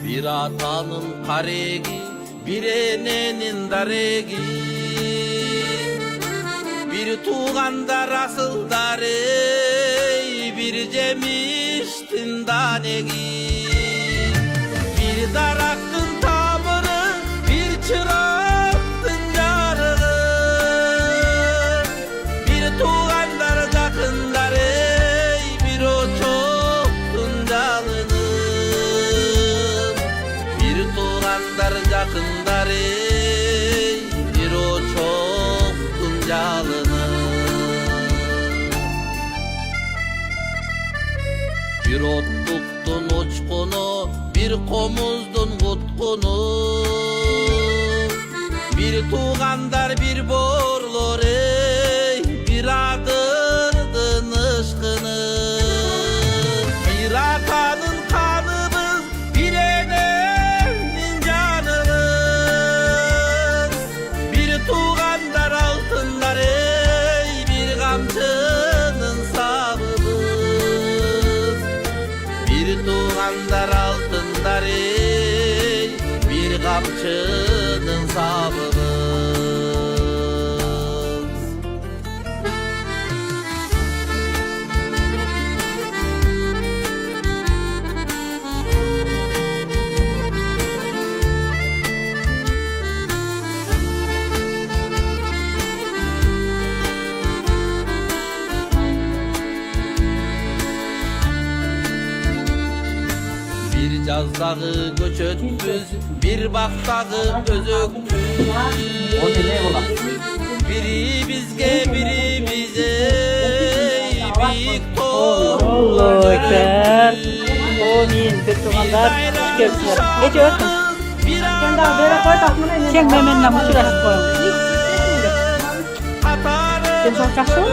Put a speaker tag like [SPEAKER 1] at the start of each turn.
[SPEAKER 1] Bir atanın karegi, bir enenin daregi, bir tuğanda rasıldar ey, bir cemiştin danegi. Bir daraktın tamırı, bir çıraktın yarığı, bir tuğandar yakındar ey, bir o çoktun dalını. Bir tuğandar yakındar ey, bir o çoktun dalını. Bir otluktun uçkunu, bir komuzdun kutkunu, bir tuğandar bir borlor ey, bir adırdın ışkını. Bir atanın kanımız, bir enenin canımız, bir tuğandar altınlar ey, bir kamçının sabımız. Bir tuğandar altınlar ey, bir kamçının sabımız. Bir cazdağı göç ötmüz, bir baktağı özökmüz. Biri bizge, biri bize, büyük toğ.
[SPEAKER 2] Allahu Ekber. Amin. Betuğanlar hoş geldiniz. Gece örtün. Sen daha böyle koy takmını. Sen memenle mısırası koyun. Sen sokacaksın mı?